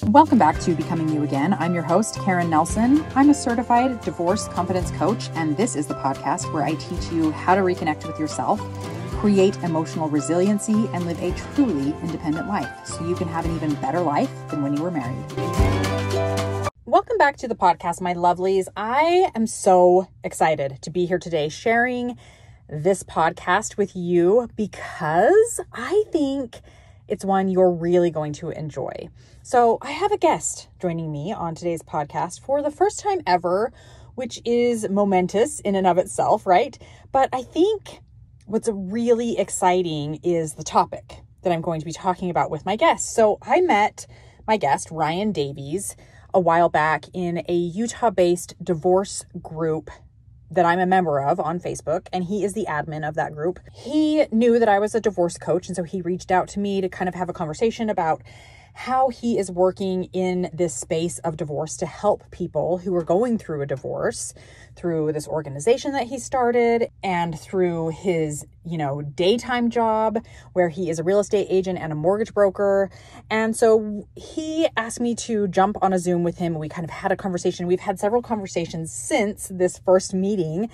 Welcome back to Becoming You Again. I'm your host, Karen Nelson. I'm a certified divorce confidence coach, and this is the podcast where I teach you how to reconnect with yourself, create emotional resiliency, and live a truly independent life so you can have an even better life than when you were married. Welcome back to the podcast, my lovelies. I am so excited to be here today sharing this podcast with you because I think it's one you're really going to enjoy. So I have a guest joining me on today's podcast for the first time ever, which is momentous in and of itself, right? But I think what's really exciting is the topic that I'm going to be talking about with my guest. So I met my guest, Ryan Davies, a while back in a Utah-based divorce group that I'm a member of on Facebook, and he is the admin of that group. He knew that I was a divorce coach, and so he reached out to me to kind of have a conversation about how he is working in this space of divorce to help people who are going through a divorce through this organization that he started and through his, daytime job where he is a real estate agent and a mortgage broker. And so he asked me to jump on a Zoom with him. We kind of had a conversation. We've had several conversations since this first meeting.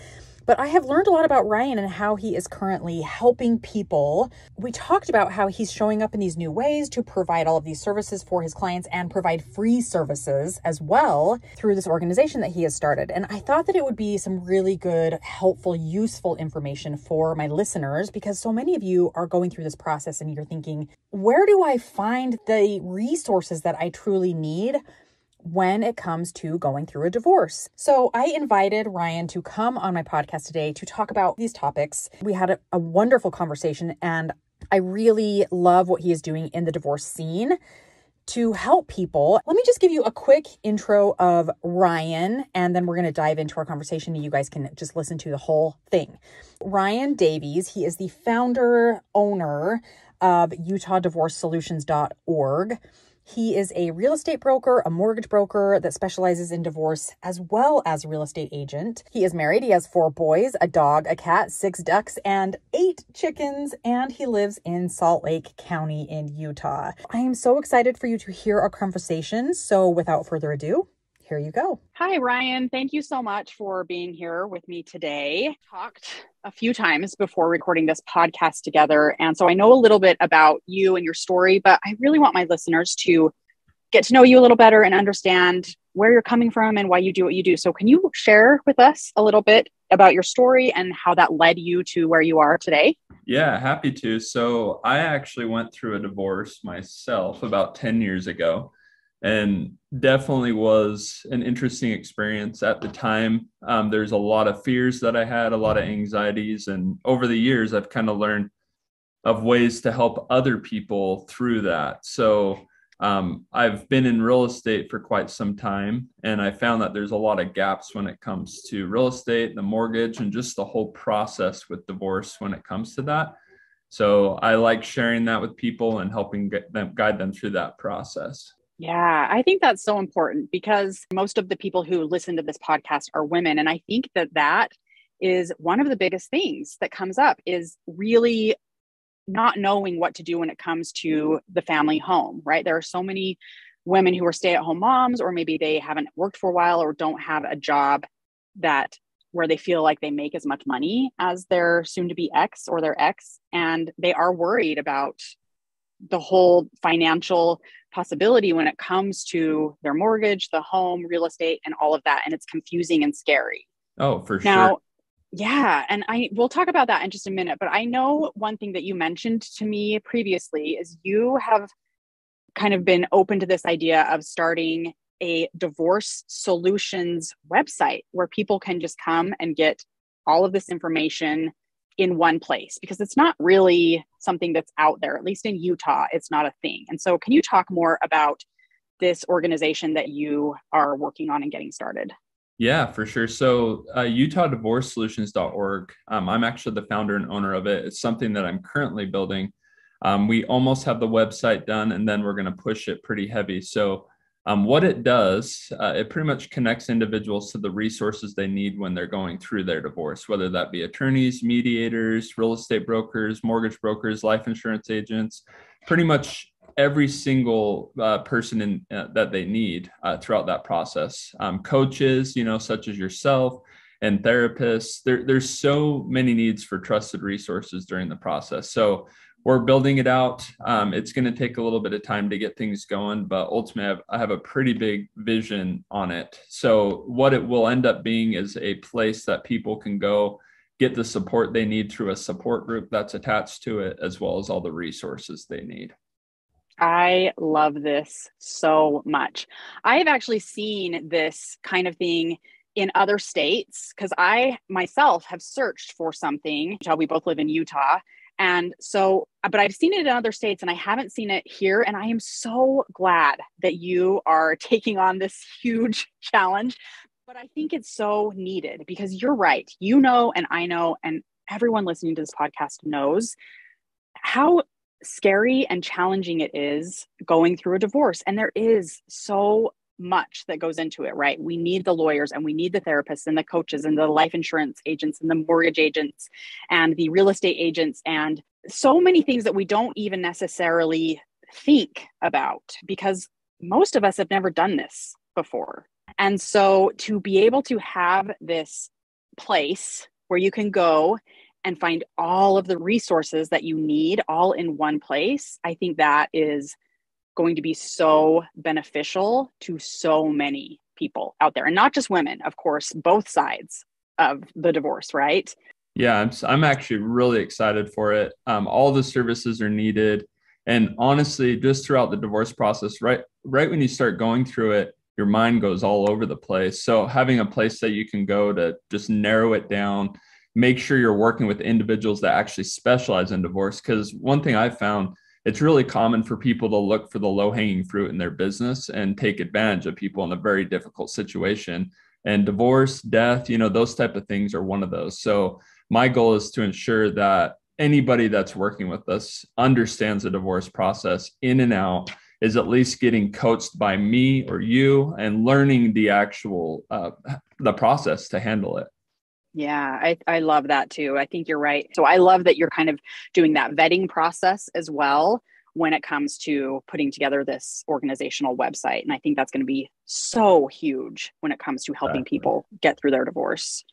But I have learned a lot about Ryan and how he is currently helping people. We talked about how he's showing up in these new ways to provide all of these services for his clients and provide free services as well through this organization that he has started. And I thought that it would be some really good, helpful, useful information for my listeners because so many of you are going through this process and you're thinking, where do I find the resources that I truly need when it comes to going through a divorce? So I invited Ryan to come on my podcast today to talk about these topics. We had a wonderful conversation, and I really love what he is doing in the divorce scene to help people. Let me just give you a quick intro of Ryan, and then we're going to dive into our conversation and you guys can just listen to the whole thing. Ryan Davies, he is the founder, owner of UtahDivorceSolutions.org. He is a real estate broker, a mortgage broker that specializes in divorce, as well as a real estate agent. He is married. He has 4 boys, a dog, a cat, 6 ducks, and 8 chickens, and he lives in Salt Lake County in Utah. I am so excited for you to hear our conversation. So without further ado, here you go. Hi, Ryan. Thank you so much for being here with me today. Talked a few times before recording this podcast together. And so I know a little bit about you and your story, but I really want my listeners to get to know you a little better and understand where you're coming from and why you do what you do. So can you share with us a little bit about your story and how that led you to where you are today? Yeah, happy to. So I actually went through a divorce myself about 10 years ago. And definitely was an interesting experience at the time. There's a lot of fears that I had, a lot of anxieties. And over the years, I've kind of learned of ways to help other people through that. So I've been in real estate for quite some time. And I found that there's a lot of gaps when it comes to real estate, the mortgage, and just the whole process with divorce when it comes to that. So I like sharing that with people and helping guide them through that process. Yeah, I think that's so important because most of the people who listen to this podcast are women. And I think that is one of the biggest things that comes up is really not knowing what to do when it comes to the family home, right? There are so many women who are stay-at-home moms, or maybe they haven't worked for a while or don't have a job where they feel like they make as much money as their soon-to-be ex or their ex. And they are worried about the whole financial possibility when it comes to their mortgage, the home, real estate, and all of that. And it's confusing and scary. Oh, for Now, sure. Yeah. And we'll talk about that in just a minute. But I know one thing that you mentioned to me previously is you have kind of been open to this idea of starting a divorce solutions website where people can just come and get all of this information in one place, because it's not really something that's out there. At least in Utah, it's not a thing. And so can you talk more about this organization that you are working on and getting started? Yeah, for sure. So UtahDivorceSolutions.org, I'm actually the founder and owner of it. It's something that I'm currently building. We almost have the website done, and then we're going to push it pretty heavy. So what it does, it pretty much connects individuals to the resources they need when they're going through their divorce, whether that be attorneys, mediators, real estate brokers, mortgage brokers, life insurance agents, pretty much every single person that they need throughout that process. Coaches, such as yourself, and therapists. There's so many needs for trusted resources during the process. So we're building it out. It's going to take a little bit of time to get things going, but ultimately I have a pretty big vision on it. So what it will end up being is a place that people can go get the support they need through a support group that's attached to it, as well as all the resources they need. I love this so much. I have actually seen this kind of thing in other states because I myself have searched for something. We both live in Utah. And so, but I've seen it in other states and I haven't seen it here. And I am so glad that you are taking on this huge challenge. But I think it's so needed because you're right. You know, and I know, and everyone listening to this podcast knows how scary and challenging it is going through a divorce. And there is so much that goes into it, right? We need the lawyers and we need the therapists and the coaches and the life insurance agents and the mortgage agents and the real estate agents and so many things that we don't even necessarily think about because most of us have never done this before. And so to be able to have this place where you can go and find all of the resources that you need all in one place, I think that is going to be so beneficial to so many people out there, and not just women, of course, both sides of the divorce, right? Yeah, I'm actually really excited for it. All the services are needed. And honestly, just throughout the divorce process, right when you start going through it, your mind goes all over the place. So having a place that you can go to just narrow it down, make sure you're working with individuals that actually specialize in divorce. Because one thing I've found, it's really common for people to look for the low-hanging fruit in their business and take advantage of people in a very difficult situation. And divorce, death, those type of things are one of those. So my goal is to ensure that anybody that's working with us understands the divorce process in and out, is at least getting coached by me or you and learning the actual the process to handle it. Yeah, I love that too. I think you're right. So I love that you're kind of doing that vetting process as well when it comes to putting together this organizational website. And I think that's going to be so huge when it comes to helping people get through their divorce.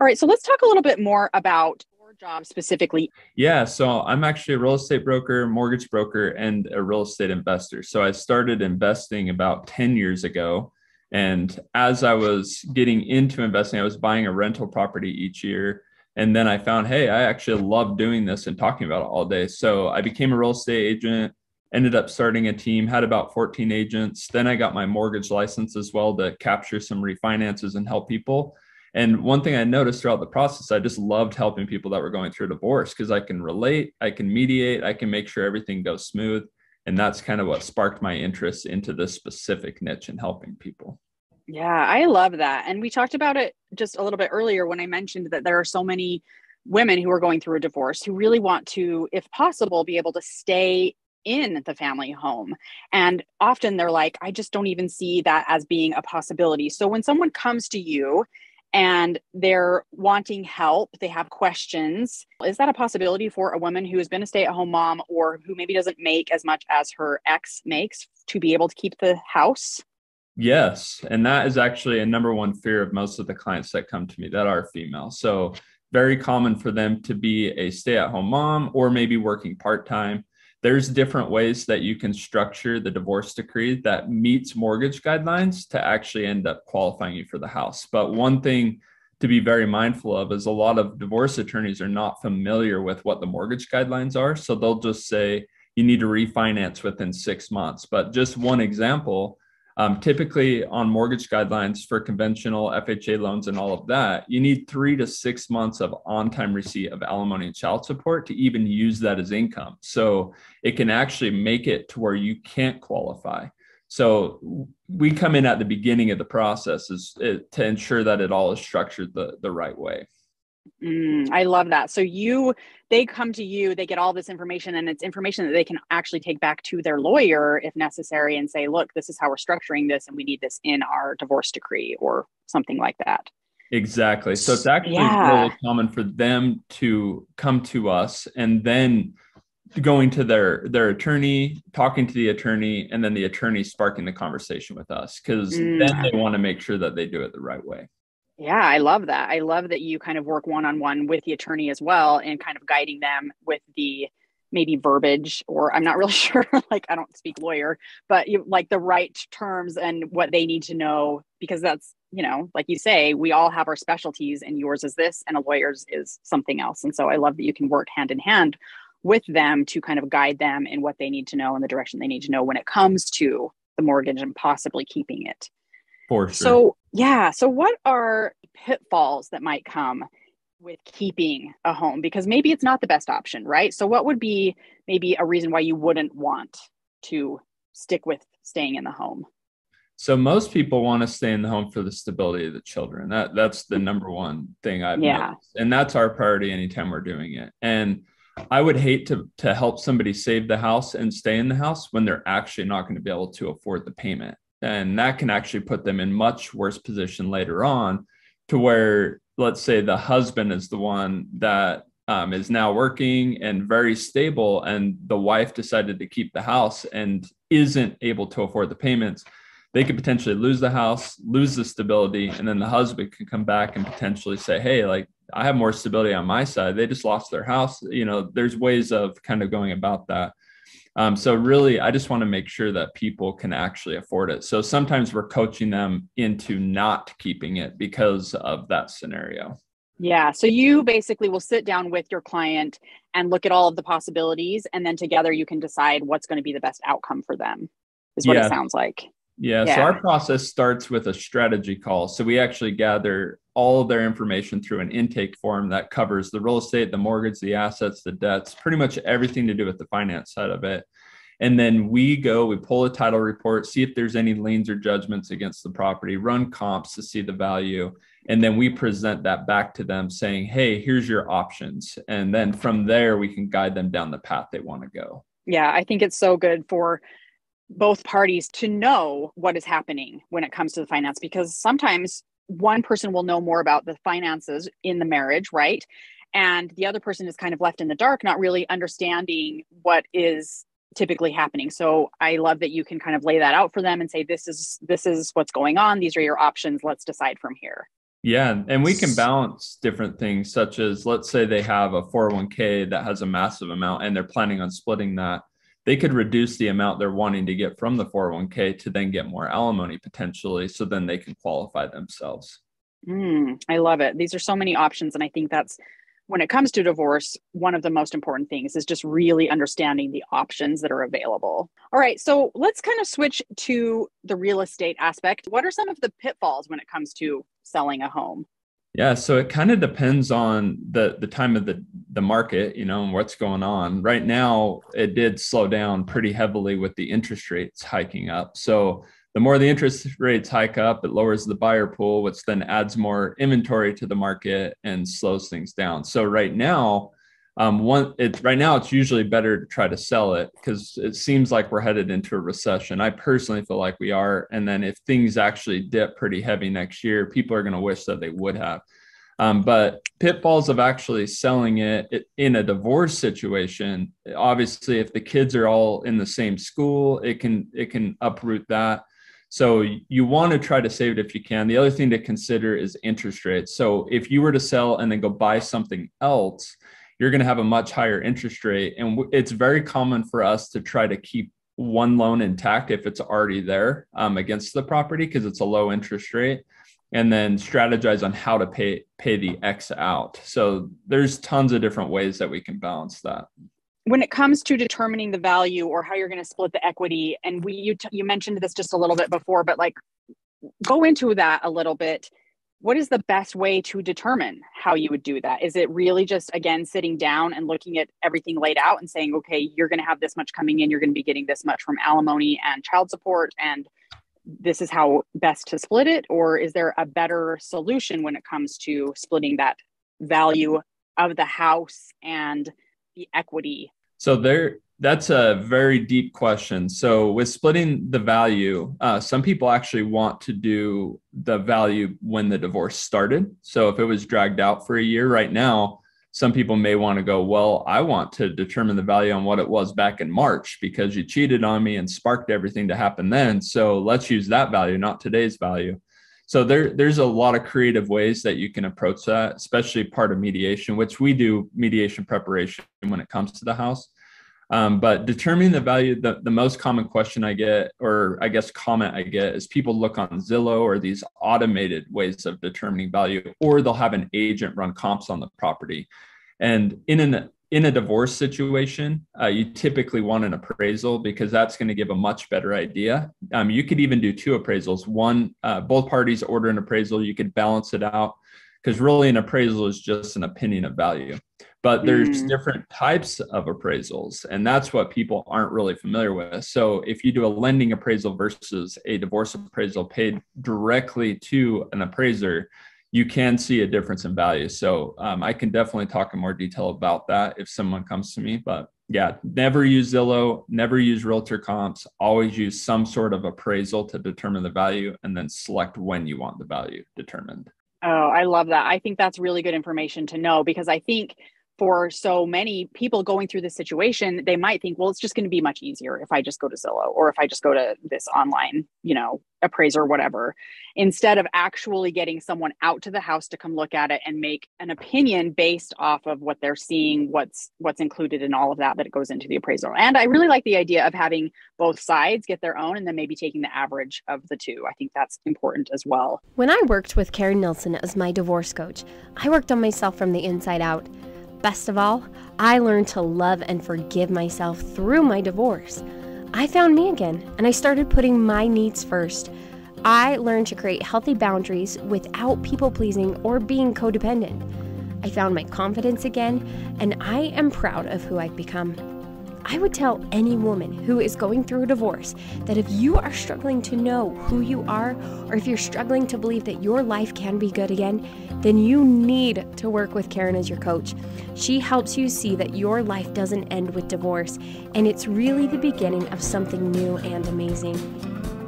All right, so let's talk a little bit more about your job specifically. Yeah, so I'm actually a real estate broker, mortgage broker, and a real estate investor. So I started investing about 10 years ago. And as I was getting into investing, I was buying a rental property each year. And then I found, hey, I actually love doing this and talking about it all day. So I became a real estate agent, ended up starting a team, had about 14 agents. Then I got my mortgage license as well to capture some refinances and help people. And one thing I noticed throughout the process, I just loved helping people that were going through a divorce because I can relate, I can mediate, I can make sure everything goes smooth. And that's kind of what sparked my interest into this specific niche and helping people. Yeah, I love that. And we talked about it just a little bit earlier when I mentioned that there are so many women who are going through a divorce who really want to, if possible, be able to stay in the family home. And often they're like, I just don't even see that as being a possibility. So when someone comes to you and they're wanting help, they have questions, is that a possibility for a woman who has been a stay-at-home mom or who maybe doesn't make as much as her ex makes to be able to keep the house? Yes. And that is actually a number one fear of most of the clients that come to me that are female. So very common for them to be a stay-at-home mom or maybe working part-time. There's different ways that you can structure the divorce decree that meets mortgage guidelines to actually end up qualifying you for the house. But one thing to be very mindful of is a lot of divorce attorneys are not familiar with what the mortgage guidelines are. So they'll just say you need to refinance within 6 months. But just one example, typically on mortgage guidelines for conventional FHA loans and all of that, you need 3 to 6 months of on-time receipt of alimony and child support to even use that as income. So it can actually make it to where you can't qualify. So we come in at the beginning of the process to ensure that it all is structured the right way. I love that. So they come to you, they get all this information, and it's information that they can actually take back to their lawyer if necessary and say, look, this is how we're structuring this and we need this in our divorce decree or something like that. Exactly. So it's actually really common for them to come to us and then going to their attorney, talking to the attorney, and then the attorney sparking the conversation with us, because then they want to make sure that they do it the right way. Yeah, I love that. I love that you kind of work one-on-one with the attorney as well and kind of guiding them with the maybe verbiage, or I'm not really sure, like I don't speak lawyer, but you like the right terms and what they need to know, because that's, like you say, we all have our specialties, and yours is this and a lawyer's is something else. And so I love that you can work hand in hand with them to kind of guide them in what they need to know and the direction they need to know when it comes to the mortgage and possibly keeping it. For sure. So, yeah. So what are pitfalls that might come with keeping a home? Because maybe it's not the best option, right? So what would be maybe a reason why you wouldn't want to stick with staying in the home? So most people want to stay in the home for the stability of the children. That's the number one thing I've noticed. And that's our priority anytime we're doing it. And I would hate to help somebody save the house and stay in the house when they're actually not going to be able to afford the payment. And that can actually put them in much worse position later on, to where, let's say the husband is the one that is now working and very stable, and the wife decided to keep the house and isn't able to afford the payments. They could potentially lose the house, lose the stability, and then the husband can come back and potentially say, hey, like, I have more stability on my side. They just lost their house. There's ways of kind of going about that. So really, I just want to make sure that people can actually afford it. So sometimes we're coaching them into not keeping it because of that scenario. Yeah. So you basically will sit down with your client and look at all of the possibilities, and then together you can decide what's going to be the best outcome for them, is what it sounds like. Yeah. So our process starts with a strategy call. So we actually gather all of their information through an intake form that covers the real estate, the mortgage, the assets, the debts, pretty much everything to do with the finance side of it. And then we pull a title report, see if there's any liens or judgments against the property, run comps to see the value. And then we present that back to them saying, hey, here's your options. And then from there, we can guide them down the path they want to go. Yeah, I think it's so good for both parties to know what is happening when it comes to the finance, because sometimes one person will know more about the finances in the marriage, right? And the other person is kind of left in the dark, not really understanding what is typically happening. So I love that you can kind of lay that out for them and say, this is what's going on. These are your options. Let's decide from here. Yeah. And we can balance different things, such as, let's say they have a 401k that has a massive amount and they're planning on splitting that. They could reduce the amount they're wanting to get from the 401k to then get more alimony potentially. So then they can qualify themselves. I love it. These are so many options. And I think that's, when it comes to divorce, one of the most important things is just really understanding the options that are available. All right. So let's kind of switch to the real estate aspect. What are some of the pitfalls when it comes to selling a home? Yeah, so it kind of depends on the time of the market, and what's going on. Right now, it did slow down pretty heavily with the interest rates hiking up. So the more the interest rates hike up, it lowers the buyer pool, which then adds more inventory to the market and slows things down. So right now, it's usually better to try to sell it, because it seems like we're headed into a recession. I personally feel like we are. And then if things actually dip pretty heavy next year, people are going to wish that they would have. But pitfalls of actually selling it in a divorce situation, obviously, if the kids are all in the same school, it can uproot that. So you want to try to save it if you can. The other thing to consider is interest rates. So if you were to sell and then go buy something else, you're going to have a much higher interest rate. And it's very common for us to try to keep one loan intact if it's already there against the property, because it's a low interest rate, and then strategize on how to pay the X out. So there's tons of different ways that we can balance that. When it comes to determining the value or how you're going to split the equity, and you mentioned this just a little bit before, but like go into that a little bit. What is the best way to determine how you would do that? Is it really just, again, sitting down and looking at everything laid out and saying, okay, you're going to have this much coming in, you're going to be getting this much from alimony and child support, and this is how best to split it? Or is there a better solution when it comes to splitting that value of the house and the equity? So that's a very deep question. So with splitting the value, some people actually want to do the value when the divorce started. So if it was dragged out for a year, right now, some people may want to go, well, I want to determine the value on what it was back in March because you cheated on me and sparked everything to happen then. So let's use that value, not today's value. So there's a lot of creative ways that you can approach that, especially part of mediation, which we do mediation preparation when it comes to the house. But determining the value, the most common question I get, or I guess comment I get, is people look on Zillow or these automated ways of determining value, or they'll have an agent run comps on the property. And in a divorce situation, you typically want an appraisal because that's going to give a much better idea. You could even do two appraisals. One, both parties order an appraisal. You could balance it out because really an appraisal is just an opinion of value. But there's different types of appraisals, and that's what people aren't really familiar with. So if you do a lending appraisal versus a divorce appraisal paid directly to an appraiser, you can see a difference in value. So I can definitely talk in more detail about that if someone comes to me. But yeah, never use Zillow, never use realtor comps, always use some sort of appraisal to determine the value and then select when you want the value determined. Oh, I love that. I think that's really good information to know, because I think for so many people going through this situation, they might think, well, it's just going to be much easier if I just go to Zillow or if I just go to this online, appraiser, whatever, instead of actually getting someone out to the house to come look at it and make an opinion based off of what they're seeing, what's included in all of that it goes into the appraisal. And I really like the idea of having both sides get their own and then maybe taking the average of the two. I think that's important as well. When I worked with Karen Nelson as my divorce coach, I worked on myself from the inside out. Best of all, I learned to love and forgive myself through my divorce. I found me again, and I started putting my needs first. I learned to create healthy boundaries without people-pleasing or being codependent. I found my confidence again, and I am proud of who I've become. I would tell any woman who is going through a divorce that if you are struggling to know who you are, or if you're struggling to believe that your life can be good again, then you need to work with Karen as your coach. She helps you see that your life doesn't end with divorce, and it's really the beginning of something new and amazing.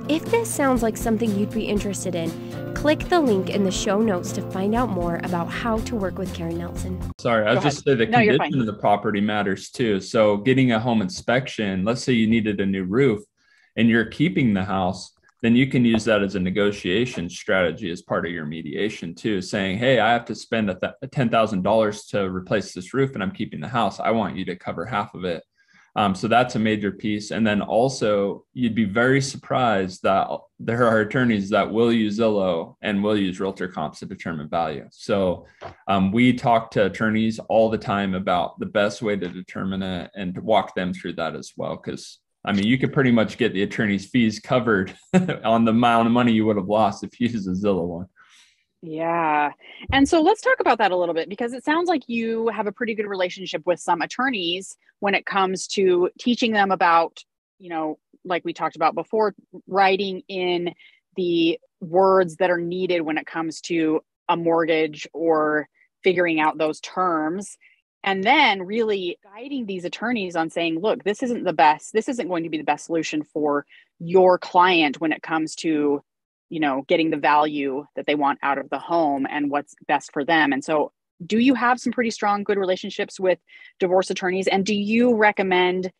If this sounds like something you'd be interested in, click the link in the show notes to find out more about how to work with Karen Nelson. Sorry, I was just saying the condition of the property matters too. So getting a home inspection, let's say you needed a new roof and you're keeping the house, then you can use that as a negotiation strategy as part of your mediation too, saying, hey, I have to spend $10,000 to replace this roof and I'm keeping the house. I want you to cover half of it. So that's a major piece. And then also you'd be very surprised that there are attorneys that will use Zillow and will use realtor comps to determine value. So we talk to attorneys all the time about the best way to determine it and to walk them through that as well. Because you could pretty much get the attorney's fees covered on the amount of money you would have lost if you use a Zillow one. Yeah. And so let's talk about that a little bit, because it sounds like you have a pretty good relationship with some attorneys when it comes to teaching them about, like we talked about before, writing in the words that are needed when it comes to a mortgage or figuring out those terms. And then really guiding these attorneys on saying, look, this isn't going to be the best solution for your client when it comes to getting the value that they want out of the home and what's best for them. And so do you have some pretty strong, good relationships with divorce attorneys? And do you recommend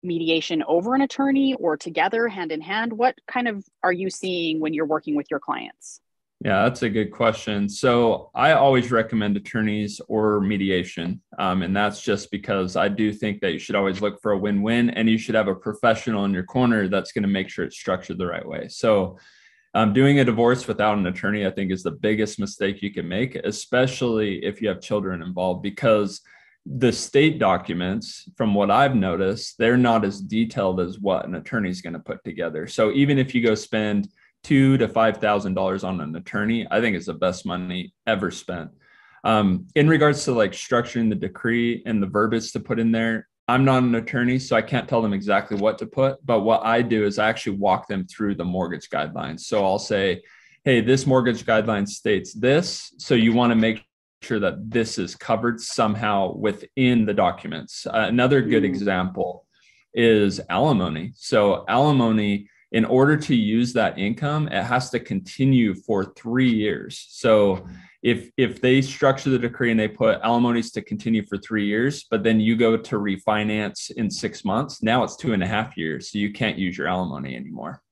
mediation over an attorney or together hand in hand? What kind of are you seeing when you're working with your clients? Yeah, that's a good question. So I always recommend attorneys or mediation. And that's just because I do think that you should always look for a win-win, and you should have a professional in your corner that's going to make sure it's structured the right way. So doing a divorce without an attorney, I think, is the biggest mistake you can make, especially if you have children involved, because the state documents, from what I've noticed, they're not as detailed as what an attorney is going to put together. So even if you go spend $2,000 to $5,000 on an attorney, I think it's the best money ever spent. In regards to like structuring the decree and the verbiage to put in there, I'm not an attorney, so I can't tell them exactly what to put. But what I do is I actually walk them through the mortgage guidelines. So I'll say, hey, this mortgage guideline states this. So you want to make sure that this is covered somehow within the documents. Another good example is alimony. So alimony, in order to use that income, it has to continue for 3 years. So if they structure the decree and they put alimonies to continue for 3 years, but then you go to refinance in 6 months, now it's 2.5 years. So you can't use your alimony anymore.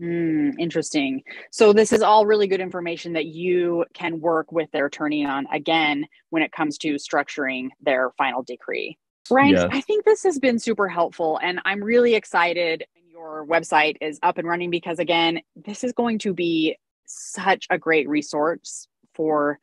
Interesting. So this is all really good information that you can work with their attorney on, again, when it comes to structuring their final decree. Ryan, Yes. I think this has been super helpful, and I'm really excited your website is up and running, because again, this is going to be such a great resource for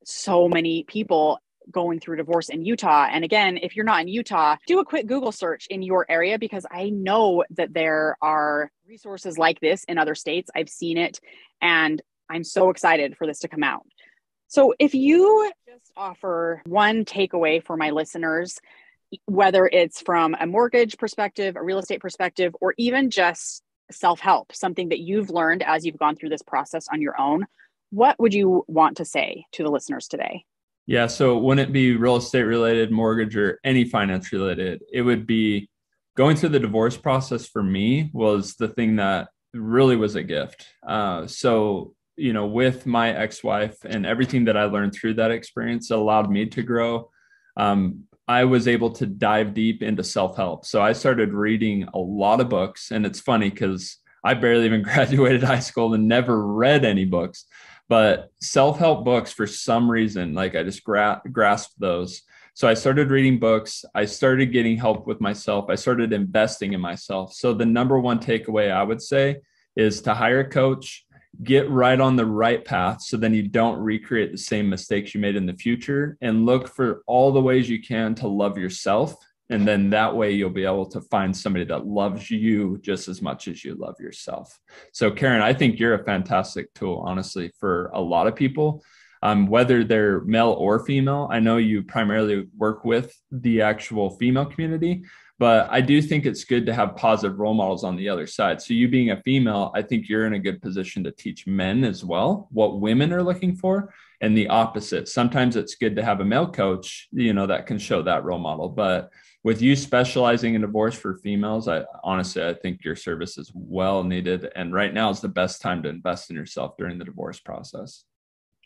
so many people going through divorce in Utah. And again, if you're not in Utah, do a quick Google search in your area, because I know that there are resources like this in other states. I've seen it, and I'm so excited for this to come out. So if you just offer one takeaway for my listeners, whether it's from a mortgage perspective, a real estate perspective, or even just self-help, something that you've learned as you've gone through this process on your own, what would you want to say to the listeners today? Yeah. So wouldn't it be real estate related, mortgage, or any finance related? It would be going through the divorce process for me was the thing that really was a gift. With my ex-wife and everything that I learned through that experience allowed me to grow. I was able to dive deep into self-help. So I started reading a lot of books, and it's funny because I barely even graduated high school and never read any books, but self-help books, for some reason, like I just grasped those. So I started reading books. I started getting help with myself. I started investing in myself. So the number one takeaway I would say is to hire a coach, get right on the right path, so then you don't recreate the same mistakes you made in the future, and look for all the ways you can to love yourself. And then that way you'll be able to find somebody that loves you just as much as you love yourself. So Karen, I think you're a fantastic tool, honestly, for a lot of people, whether they're male or female. I know you primarily work with the actual female community, but I do think it's good to have positive role models on the other side. So you being a female, I think you're in a good position to teach men as well what women are looking for, and the opposite. Sometimes it's good to have a male coach, that can show that role model. But with you specializing in divorce for females, I think your service is well needed. And right now is the best time to invest in yourself during the divorce process.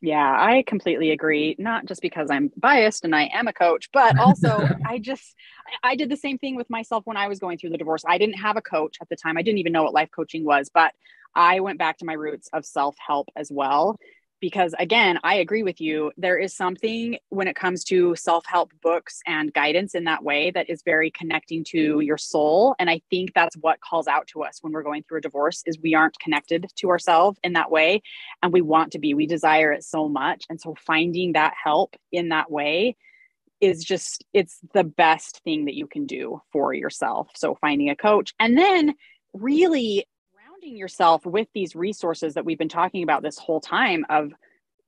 Yeah, I completely agree. Not just because I'm biased and I am a coach, but also I did the same thing with myself when I was going through the divorce. I didn't have a coach at the time. I didn't even know what life coaching was, but I went back to my roots of self-help as well. Because again, I agree with you. There is something when it comes to self-help books and guidance in that way that is very connecting to your soul. And I think that's what calls out to us when we're going through a divorce, is we aren't connected to ourselves in that way. And we want to be, we desire it so much. And so finding that help in that way is just, it's the best thing that you can do for yourself. So finding a coach, and then really yourself with these resources that we've been talking about this whole time, of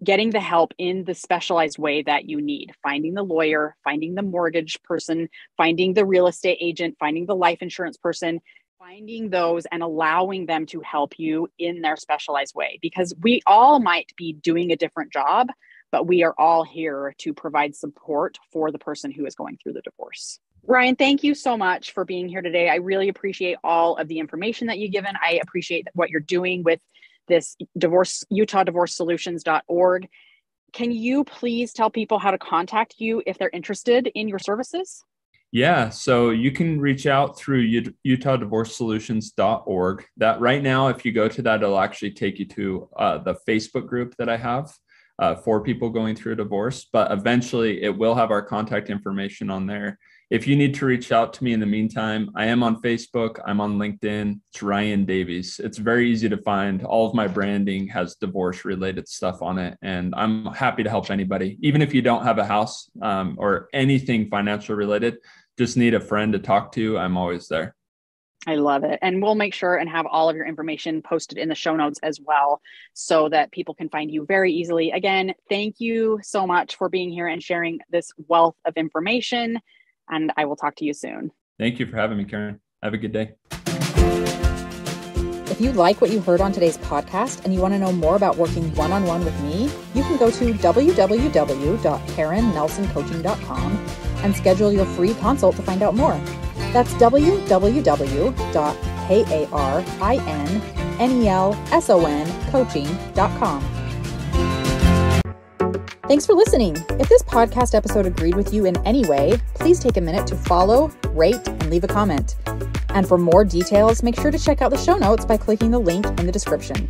getting the help in the specialized way that you need, finding the lawyer, finding the mortgage person, finding the real estate agent, finding the life insurance person, finding those and allowing them to help you in their specialized way, because we all might be doing a different job, but we are all here to provide support for the person who is going through the divorce. Ryan, thank you so much for being here today. I really appreciate all of the information that you've given. I appreciate what you're doing with this UtahDivorceSolutions.org. Can you please tell people how to contact you if they're interested in your services? Yeah, so you can reach out through UtahDivorceSolutions.org. That right now, if you go to that, it'll actually take you to the Facebook group that I have for people going through a divorce. But eventually, it will have our contact information on there. If you need to reach out to me in the meantime, I am on Facebook. I'm on LinkedIn. It's Ryan Davies. It's very easy to find. All of my branding has divorce related stuff on it. And I'm happy to help anybody. Even if you don't have a house or anything financial related, just need a friend to talk to, I'm always there. I love it. And we'll make sure and have all of your information posted in the show notes as well, so that people can find you very easily. Again, thank you so much for being here and sharing this wealth of information. And I will talk to you soon. Thank you for having me, Karen. Have a good day. If you like what you heard on today's podcast and you want to know more about working one-on-one with me, you can go to www.karennelsoncoaching.com and schedule your free consult to find out more. That's www.karennelsoncoaching.com. Thanks for listening. If this podcast episode agreed with you in any way, please take a minute to follow, rate, and leave a comment. And for more details, make sure to check out the show notes by clicking the link in the description.